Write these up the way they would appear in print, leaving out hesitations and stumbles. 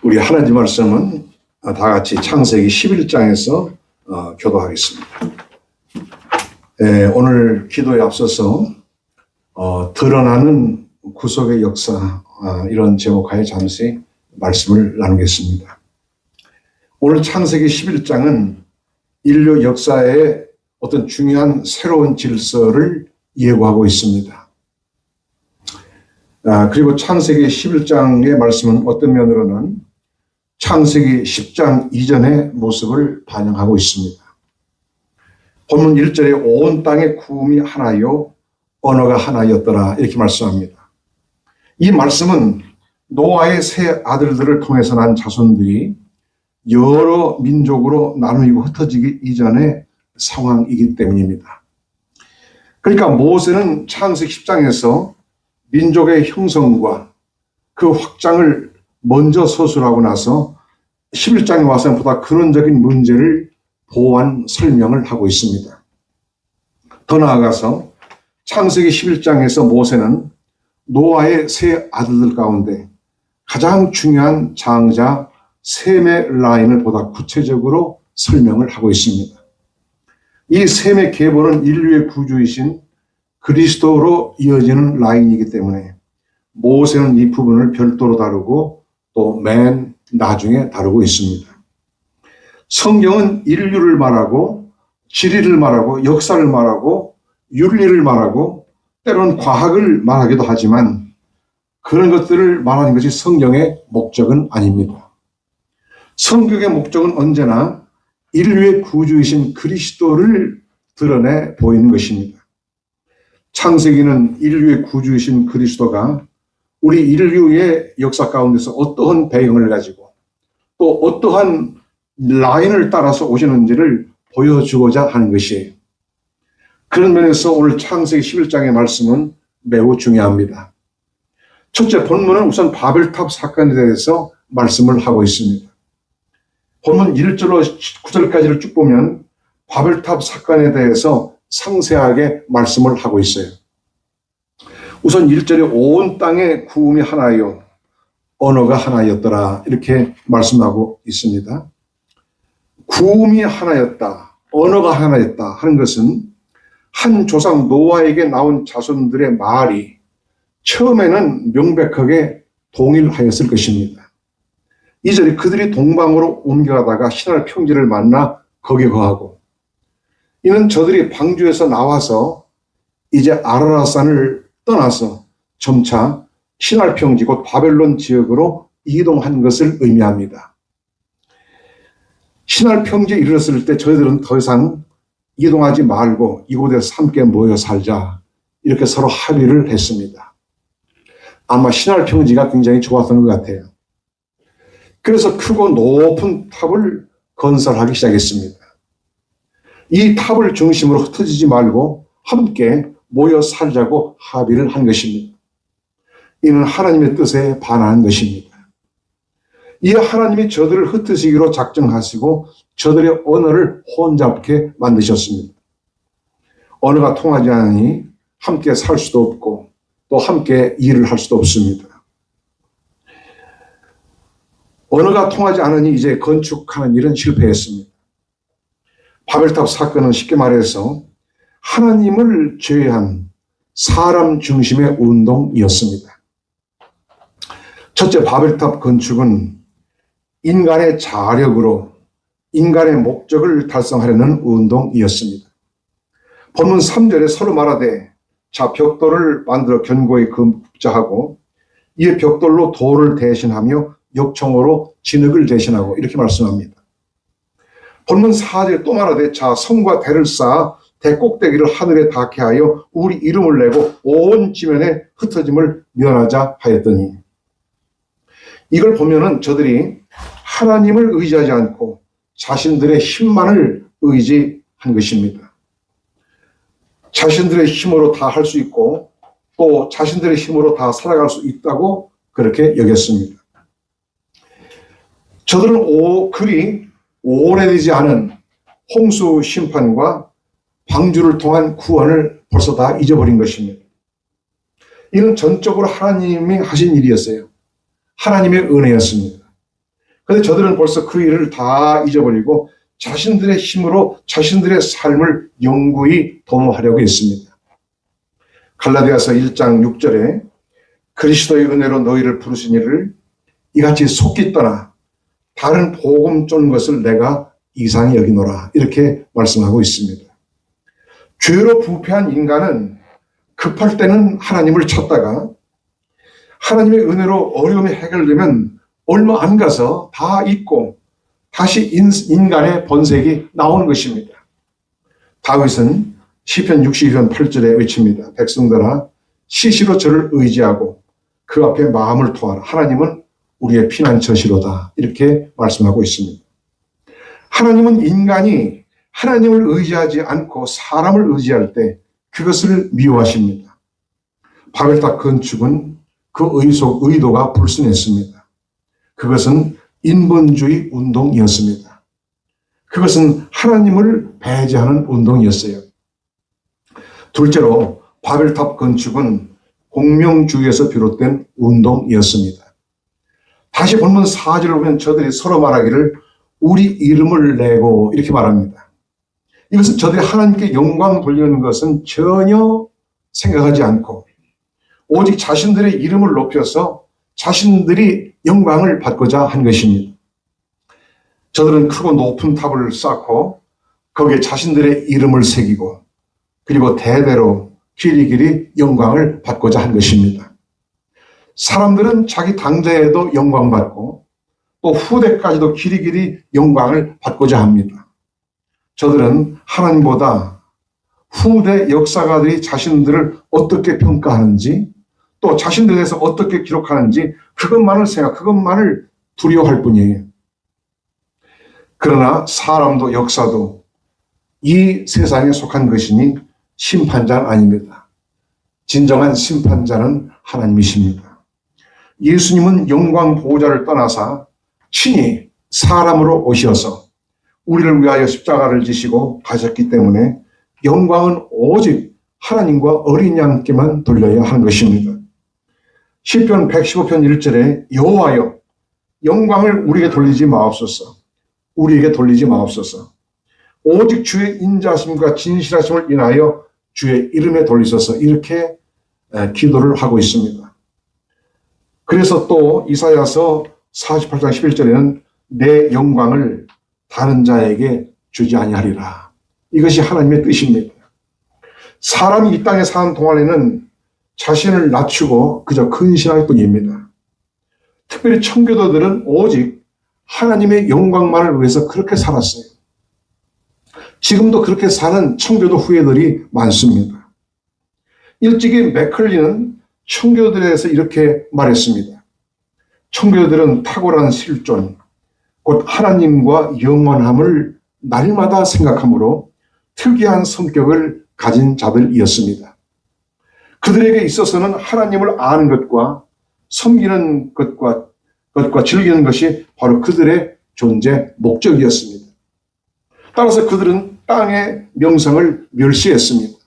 우리 하나님 말씀은 다 같이 창세기 11장에서 교도하겠습니다. 오늘 기도에 앞서서 드러나는 구속의 역사, 이런 제목하에 잠시 말씀을 나누겠습니다. 오늘 창세기 11장은 인류 역사의 어떤 중요한 새로운 질서를 예고하고 있습니다. 그리고 창세기 11장의 말씀은 어떤 면으로는 창세기 10장 이전의 모습을 반영하고 있습니다. 본문 1절에 온 땅의 구음이 하나요 언어가 하나였더라 이렇게 말씀합니다. 이 말씀은 노아의 세 아들들을 통해서 난 자손들이 여러 민족으로 나누고 흩어지기 이전의 상황이기 때문입니다. 그러니까 모세는 창세기 10장에서 민족의 형성과 그 확장을 먼저 서술하고 나서 11장에 와서는 보다 근원적인 문제를 보완 설명을 하고 있습니다. 더 나아가서 창세기 11장에서 모세는 노아의 세 아들들 가운데 가장 중요한 장자 셈의 라인을 보다 구체적으로 설명을 하고 있습니다. 이 셈의 계보는 인류의 구주이신 그리스도로 이어지는 라인이기 때문에 모세는 이 부분을 별도로 다루고 또 맨 나중에 다루고 있습니다. 성경은 인류를 말하고 지리를 말하고 역사를 말하고 윤리를 말하고 때로는 과학을 말하기도 하지만 그런 것들을 말하는 것이 성경의 목적은 아닙니다. 성경의 목적은 언제나 인류의 구주이신 그리스도를 드러내 보이는 것입니다. 창세기는 인류의 구주이신 그리스도가 우리 인류의 역사 가운데서 어떠한 배경을 가지고 또 어떠한 라인을 따라서 오시는지를 보여주고자 하는 것이에요. 그런 면에서 오늘 창세기 11장의 말씀은 매우 중요합니다. 첫째, 본문은 우선 바벨탑 사건에 대해서 말씀을 하고 있습니다. 본문 1절로 9절까지를 쭉 보면 바벨탑 사건에 대해서 상세하게 말씀을 하고 있어요. 우선 1절에 온 땅의 구음이 하나요 언어가 하나였더라 이렇게 말씀하고 있습니다. 구음이 하나였다, 언어가 하나였다 하는 것은 한 조상 노아에게 나온 자손들의 말이 처음에는 명백하게 동일하였을 것입니다. 2절에 그들이 동방으로 옮겨가다가 신할 평지를 만나 거기 거하고, 이는 저들이 방주에서 나와서 이제 아라랏산을 떠나서 점차 신할 평지 곧 바벨론 지역으로 이동한 것을 의미합니다. 신할 평지에 이르렀을 때 저희들은 더 이상 이동하지 말고 이곳에서 함께 모여 살자 이렇게 서로 합의를 했습니다. 아마 신할 평지가 굉장히 좋았던 것 같아요. 그래서 크고 높은 탑을 건설하기 시작했습니다. 이 탑을 중심으로 흩어지지 말고 함께 모여 살자고 합의를 한 것입니다. 이는 하나님의 뜻에 반하는 것입니다. 이에 하나님이 저들을 흩으시기로 작정하시고 저들의 언어를 혼잡게 만드셨습니다. 언어가 통하지 않으니 함께 살 수도 없고 또 함께 일을 할 수도 없습니다. 언어가 통하지 않으니 이제 건축하는 일은 실패했습니다. 바벨탑 사건은 쉽게 말해서 하나님을 제외한 사람 중심의 운동이었습니다. 첫째, 바벨탑 건축은 인간의 자력으로 인간의 목적을 달성하려는 운동이었습니다. 본문 3절에 서로 말하되 자 벽돌을 만들어 견고히 굽자하고 이에 벽돌로 돌을 대신하며 역청으로 진흙을 대신하고 이렇게 말씀합니다. 본문 4절에 또 말하되 자 성과 대를 쌓아 대 꼭대기를 하늘에 닿게 하여 우리 이름을 내고 온 지면에 흩어짐을 면하자 하였더니, 이걸 보면은 저들이 하나님을 의지하지 않고 자신들의 힘만을 의지한 것입니다. 자신들의 힘으로 다 할 수 있고 또 자신들의 힘으로 다 살아갈 수 있다고 그렇게 여겼습니다. 저들은 그리 오래되지 않은 홍수 심판과 방주를 통한 구원을 벌써 다 잊어버린 것입니다. 이는 전적으로 하나님이 하신 일이었어요. 하나님의 은혜였습니다. 그런데 저들은 벌써 그 일을 다 잊어버리고 자신들의 힘으로 자신들의 삶을 영구히 도모하려고 했습니다. 갈라디아서 1장 6절에 그리스도의 은혜로 너희를 부르신 이를 이같이 속기 떠나 다른 복음 쫓는 것을 내가 이상히 여기노라, 이렇게 말씀하고 있습니다. 죄로 부패한 인간은 급할 때는 하나님을 찾다가 하나님의 은혜로 어려움이 해결되면 얼마 안 가서 다 잊고 다시 인간의 번색이 나오는 것입니다. 다윗은 시편 62편 8절에 외칩니다. 백성들아 시시로 저를 의지하고 그 앞에 마음을 토하라. 하나님은 우리의 피난처시로다, 이렇게 말씀하고 있습니다. 하나님은 인간이 하나님을 의지하지 않고 사람을 의지할 때 그것을 미워하십니다. 바벨탑 건축은 그 의도가 불순했습니다. 그것은 인본주의 운동이었습니다. 그것은 하나님을 배제하는 운동이었어요. 둘째로 바벨탑 건축은 공명주의에서 비롯된 운동이었습니다. 다시 본문 4절을 보면 저들이 서로 말하기를 우리 이름을 내고 이렇게 말합니다. 이것은 저들이 하나님께 영광 돌리는 것은 전혀 생각하지 않고 오직 자신들의 이름을 높여서 자신들이 영광을 받고자 한 것입니다. 저들은 크고 높은 탑을 쌓고 거기에 자신들의 이름을 새기고 그리고 대대로 길이길이 영광을 받고자 한 것입니다. 사람들은 자기 당대에도 영광받고 또 후대까지도 길이길이 영광을 받고자 합니다. 저들은 하나님보다 후대 역사가들이 자신들을 어떻게 평가하는지 또 자신들에 대해서 어떻게 기록하는지 그것만을 두려워할 뿐이에요. 그러나 사람도 역사도 이 세상에 속한 것이니 심판자는 아닙니다. 진정한 심판자는 하나님이십니다. 예수님은 영광 보호자를 떠나사 친히 사람으로 오셔서 우리를 위하여 십자가를 지시고 가셨기 때문에 영광은 오직 하나님과 어린 양께만 돌려야 하는 것입니다. 시편 115편 1절에 여호와여 영광을 우리에게 돌리지 마옵소서. 우리에게 돌리지 마옵소서. 오직 주의 인자심과 진실하심을 인하여 주의 이름에 돌리소서, 이렇게 기도를 하고 있습니다. 그래서 또 이사야서 48장 11절에는 내 영광을 다른 자에게 주지 아니하리라. 이것이 하나님의 뜻입니다. 사람이 이 땅에 사는 동안에는 자신을 낮추고 그저 근신할 뿐입니다. 특별히 청교도들은 오직 하나님의 영광만을 위해서 그렇게 살았어요. 지금도 그렇게 사는 청교도 후예들이 많습니다. 일찍이 맥컬리는 청교도들에 대해서 이렇게 말했습니다. 청교도들은 탁월한 실존, 곧 하나님과 영원함을 날마다 생각하므로 특이한 성격을 가진 자들이었습니다. 그들에게 있어서는 하나님을 아는 것과 섬기는 것과 즐기는 것이 바로 그들의 존재 목적이었습니다. 따라서 그들은 땅의 명성을 멸시했습니다.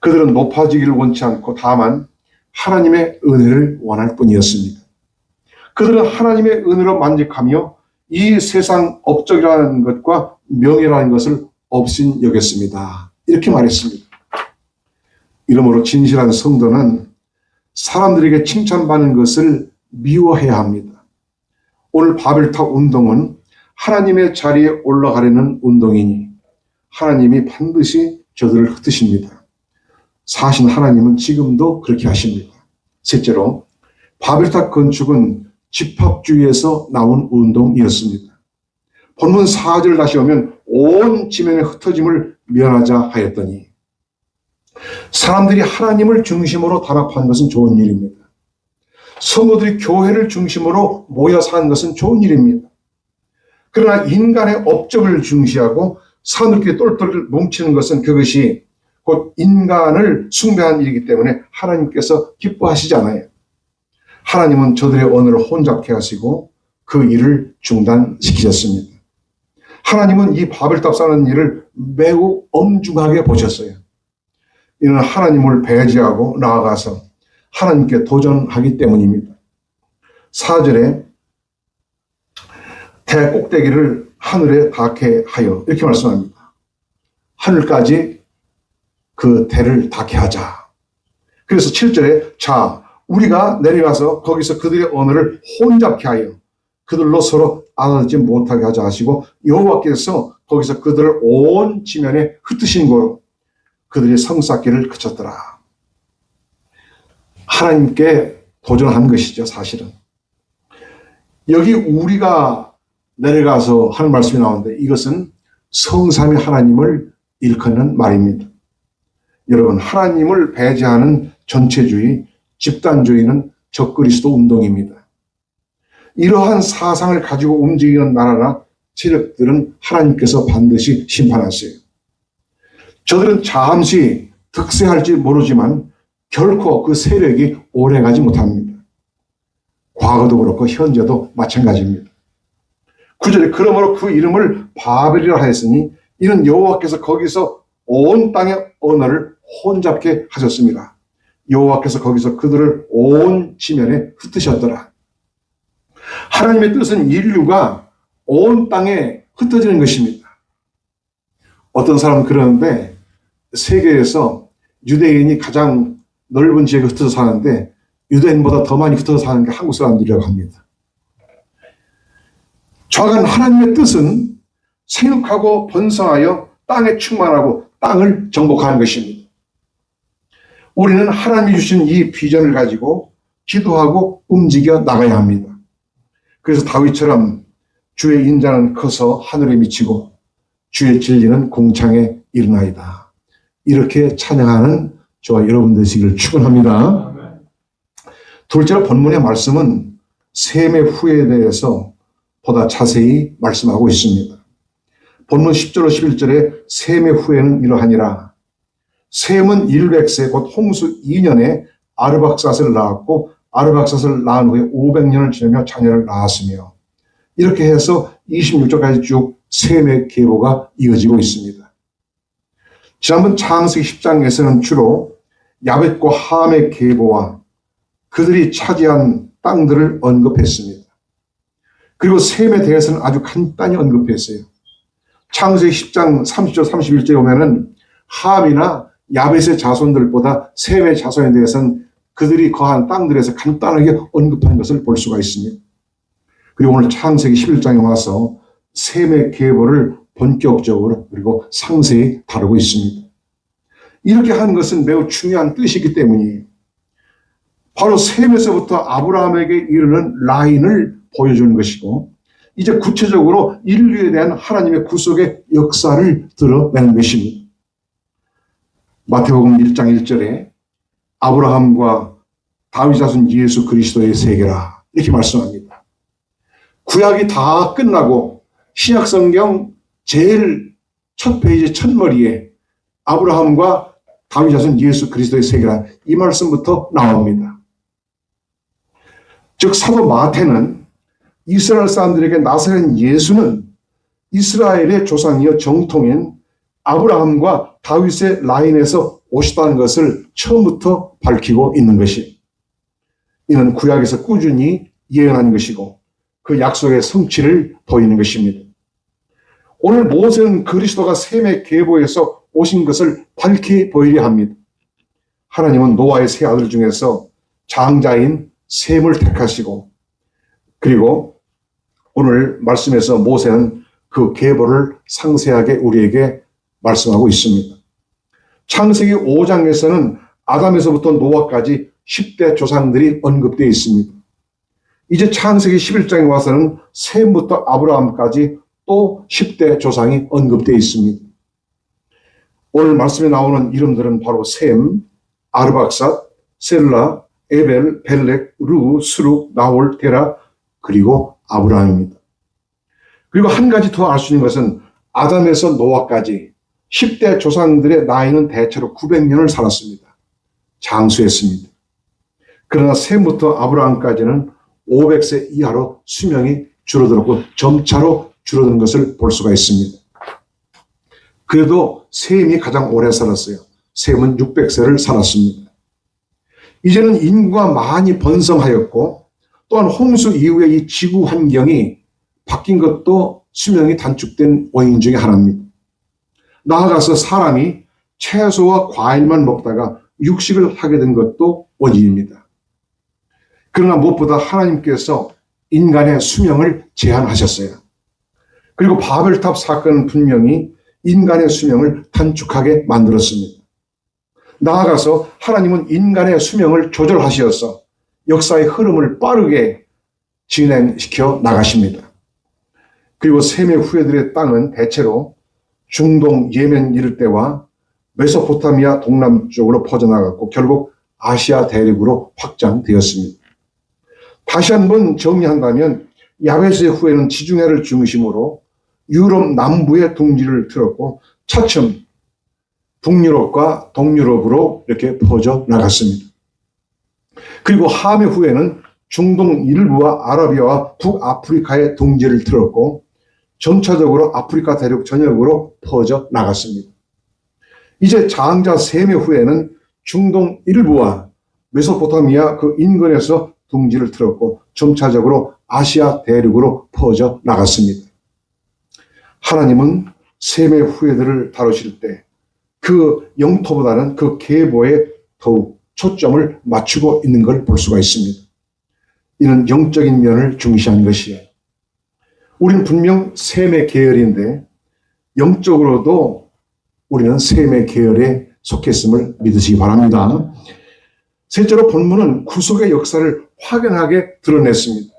그들은 높아지기를 원치 않고 다만 하나님의 은혜를 원할 뿐이었습니다. 그들은 하나님의 은혜로 만족하며 이 세상 업적이라는 것과 명예라는 것을 없인 여겼습니다. 이렇게 말했습니다. 이러므로 진실한 성도는 사람들에게 칭찬받는 것을 미워해야 합니다. 오늘 바벨탑 운동은 하나님의 자리에 올라가려는 운동이니 하나님이 반드시 저들을 흩으십니다. 사실 하나님은 지금도 그렇게 하십니다. 셋째로 바벨탑 건축은 집합주의에서 나온 운동이었습니다. 본문 4절 다시 오면 온 지면의 흩어짐을 면하자 하였더니, 사람들이 하나님을 중심으로 단합한 것은 좋은 일입니다. 성도들이 교회를 중심으로 모여 사는 것은 좋은 일입니다. 그러나 인간의 업적을 중시하고 사람들끼리 똘똘 뭉치는 것은 그것이 곧 인간을 숭배하는 일이기 때문에 하나님께서 기뻐하시지 않아요. 하나님은 저들의 언어를 혼잡케 하시고 그 일을 중단시키셨습니다. 하나님은 이 바벨탑 쌓는 일을 매우 엄중하게 보셨어요. 이는 하나님을 배제하고 나아가서 하나님께 도전하기 때문입니다. 4절에 대 꼭대기를 하늘에 닿게 하여, 이렇게 말씀합니다. 하늘까지 그 대를 닿게 하자. 그래서 7절에 자 우리가 내려가서 거기서 그들의 언어를 혼잡케 하여 그들로 서로 알아듣지 못하게 하자 하시고, 여호와께서 거기서 그들을 온 지면에 흩으신 거로 그들이 성쌓기를 그쳤더라. 하나님께 도전한 것이죠, 사실은. 여기 우리가 내려가서 하는 말씀이 나오는데, 이것은 성삼위 하나님을 일컫는 말입니다. 여러분, 하나님을 배제하는 전체주의, 집단주의는 적그리스도 운동입니다. 이러한 사상을 가지고 움직이는 나라나 세력들은 하나님께서 반드시 심판하세요. 저들은 잠시 득세할지 모르지만 결코 그 세력이 오래가지 못합니다. 과거도 그렇고 현재도 마찬가지입니다. 9절에 그러므로 그 이름을 바벨이라 하였으니 이는 여호와께서 거기서 온 땅의 언어를 혼잡게 하셨습니다. 여호와께서 거기서 그들을 온 지면에 흩으셨더라. 하나님의 뜻은 인류가 온 땅에 흩어지는 것입니다. 어떤 사람은 그러는데, 세계에서 유대인이 가장 넓은 지역에 흩어져 사는데 유대인보다 더 많이 흩어져 사는 게 한국 사람들이라고 합니다. 좌간 하나님의 뜻은 생육하고 번성하여 땅에 충만하고 땅을 정복하는 것입니다. 우리는 하나님이 주신 이 비전을 가지고 기도하고 움직여 나가야 합니다. 그래서 다윗처럼 주의 인자는 커서 하늘에 미치고 주의 진리는 공창에 이르나이다, 이렇게 찬양하는 저와 여러분 되시기를 축원합니다. 둘째로 본문의 말씀은 셈의 후에 대해서 보다 자세히 말씀하고 있습니다. 본문 10절로 11절에 셈의 후에는 이러하니라. 셈은 100세 곧 홍수 2년에 아르박삿을 낳았고 아르박삿을 낳은 후에 500년을 지나며 자녀를 낳았으며, 이렇게 해서 26절까지 쭉 셈의 계보가 이어지고 있습니다. 지난번 창세기 10장에서는 주로 야벳과 함의 계보와 그들이 차지한 땅들을 언급했습니다. 그리고 셈에 대해서는 아주 간단히 언급했어요. 창세기 10장 30절 31절에 보면은 함이나 야벳의 자손들보다 셈의 자손에 대해서는 그들이 거한 땅들에서 간단하게 언급하는 것을 볼 수가 있습니다. 그리고 오늘 창세기 11장에 와서 셈의 계보를 본격적으로 그리고 상세히 다루고 있습니다. 이렇게 하는 것은 매우 중요한 뜻이기 때문이에요. 바로 셈에서부터 아브라함에게 이르는 라인을 보여주는 것이고, 이제 구체적으로 인류에 대한 하나님의 구속의 역사를 드러내는 것입니다. 마태복음 1장 1절에 아브라함과 다윗 자손 예수 그리스도의 세계라, 이렇게 말씀합니다. 구약이 다 끝나고 신약성경 제일 첫 페이지 첫머리에 아브라함과 다윗 자손 예수 그리스도의 세계라, 이 말씀부터 나옵니다. 즉 사도 마태는 이스라엘 사람들에게 나사렛 예수는 이스라엘의 조상이여 정통인 아브라함과 다윗의 라인에서 오시다는 것을 처음부터 밝히고 있는 것이, 이는 구약에서 꾸준히 예언한 것이고 그 약속의 성취를 보이는 것입니다. 오늘 모세는 그리스도가 셈의 계보에서 오신 것을 밝히 보이려 합니다. 하나님은 노아의 세 아들 중에서 장자인 셈을 택하시고, 그리고 오늘 말씀에서 모세는 그 계보를 상세하게 우리에게 말씀하고 있습니다. 창세기 5장에서는 아담에서부터 노아까지 10대 조상들이 언급되어 있습니다. 이제 창세기 11장에 와서는 셈부터 아브라함까지 또 10대 조상이 언급되어 있습니다. 오늘 말씀에 나오는 이름들은 바로 셈, 아르박삿, 셀라, 에벨, 벨렉, 루, 스룩, 나홀, 테라, 그리고 아브라함입니다. 그리고 한 가지 더 알 수 있는 것은 아담에서 노아까지 10대 조상들의 나이는 대체로 900년을 살았습니다. 장수했습니다. 그러나 셈부터 아브라함까지는 500세 이하로 수명이 줄어들었고 점차로 줄어드는 것을 볼 수가 있습니다. 그래도 셈이 가장 오래 살았어요. 셈은 600세를 살았습니다. 이제는 인구가 많이 번성하였고, 또한 홍수 이후에 이 지구 환경이 바뀐 것도 수명이 단축된 원인 중에 하나입니다. 나아가서 사람이 채소와 과일만 먹다가 육식을 하게 된 것도 원인입니다. 그러나 무엇보다 하나님께서 인간의 수명을 제한하셨어요. 그리고 바벨탑 사건은 분명히 인간의 수명을 단축하게 만들었습니다. 나아가서 하나님은 인간의 수명을 조절하시어서 역사의 흐름을 빠르게 진행시켜 나가십니다. 그리고 셈의 후예들의 땅은 대체로 중동 예멘 일대와 메소포타미아 동남쪽으로 퍼져나갔고 결국 아시아 대륙으로 확장되었습니다. 다시 한번 정리한다면 야베스의 후예는 지중해를 중심으로 유럽 남부의 둥지를 틀었고 차츰 북유럽과 동유럽으로 이렇게 퍼져 나갔습니다. 그리고 함의 후예는 중동 일부와 아라비아와 북아프리카의 둥지를 틀었고 점차적으로 아프리카 대륙 전역으로 퍼져 나갔습니다. 이제 장자 셈의 후예는 중동 일부와 메소포타미아 그 인근에서 둥지를 틀었고 점차적으로 아시아 대륙으로 퍼져 나갔습니다. 하나님은 셈의 후예들을 다루실 때 그 영토보다는 그 계보에 더욱 초점을 맞추고 있는 걸 볼 수가 있습니다. 이는 영적인 면을 중시한 것이에요. 우리는 분명 셈의 계열인데 영적으로도 우리는 셈의 계열에 속했음을 믿으시기 바랍니다. 셋째로 본문은 구속의 역사를 확연하게 드러냈습니다.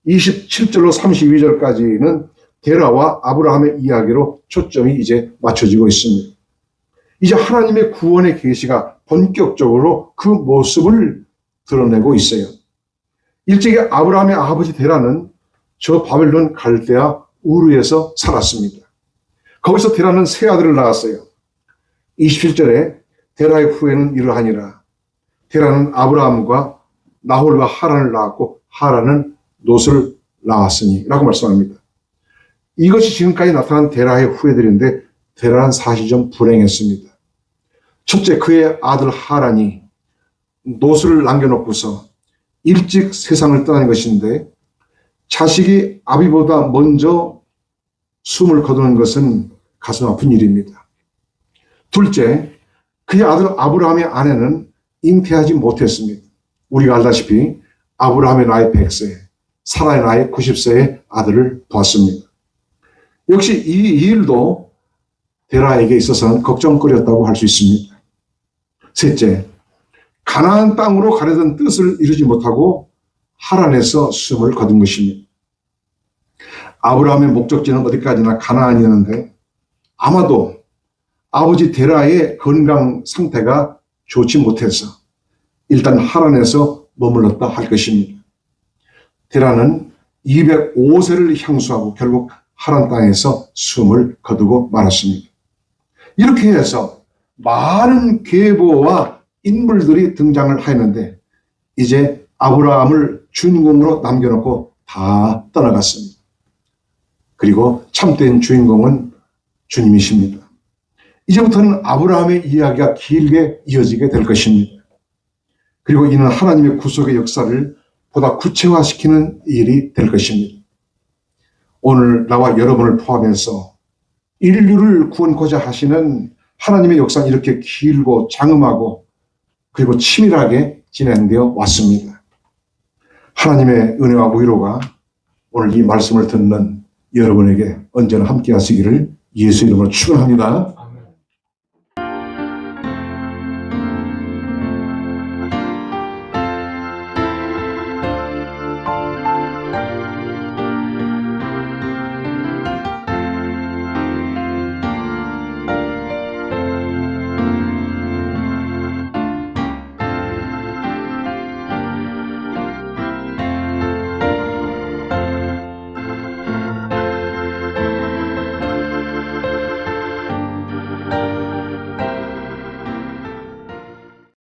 27절로 32절까지는 데라와 아브라함의 이야기로 초점이 이제 맞춰지고 있습니다. 이제 하나님의 구원의 계시가 본격적으로 그 모습을 드러내고 있어요. 일찍이 아브라함의 아버지 데라는 저 바벨론 갈대아 우르에서 살았습니다. 거기서 데라는 세 아들을 낳았어요. 27절에 데라의 후예는 이러하니라. 데라는 아브라함과 나홀과 하란을 낳았고 하란은 롯을 낳았으니 라고 말씀합니다. 이것이 지금까지 나타난 데라의 후예들인데 데라는 사실 좀 불행했습니다. 첫째, 그의 아들 하란이 롯을 남겨놓고서 일찍 세상을 떠난 것인데 자식이 아비보다 먼저 숨을 거두는 것은 가슴 아픈 일입니다. 둘째, 그의 아들 아브라함의 아내는 잉태하지 못했습니다. 우리가 알다시피 아브라함의 나이 100세, 사라의 나이 90세의 아들을 뒀습니다. 역시 이 일도 데라에게 있어서는 걱정거리였다고 할 수 있습니다. 셋째, 가나안 땅으로 가려던 뜻을 이루지 못하고 하란에서 숨을 거둔 것입니다. 아브라함의 목적지는 어디까지나 가나안이었는데 아마도 아버지 데라의 건강 상태가 좋지 못해서 일단 하란에서 머물렀다 할 것입니다. 데라는 205세를 향수하고 결국 하란 땅에서 숨을 거두고 말았습니다. 이렇게 해서 많은 계보와 인물들이 등장을 하였는데 이제 아브라함을 주인공으로 남겨놓고 다 떠나갔습니다. 그리고 참된 주인공은 주님이십니다. 이제부터는 아브라함의 이야기가 길게 이어지게 될 것입니다. 그리고 이는 하나님의 구속의 역사를 보다 구체화시키는 일이 될 것입니다. 오늘 나와 여러분을 포함해서 인류를 구원코자 하시는 하나님의 역사는 이렇게 길고 장엄하고 그리고 치밀하게 진행되어 왔습니다. 하나님의 은혜와 위로가 오늘 이 말씀을 듣는 여러분에게 언제나 함께 하시기를 예수 이름으로 축원합니다.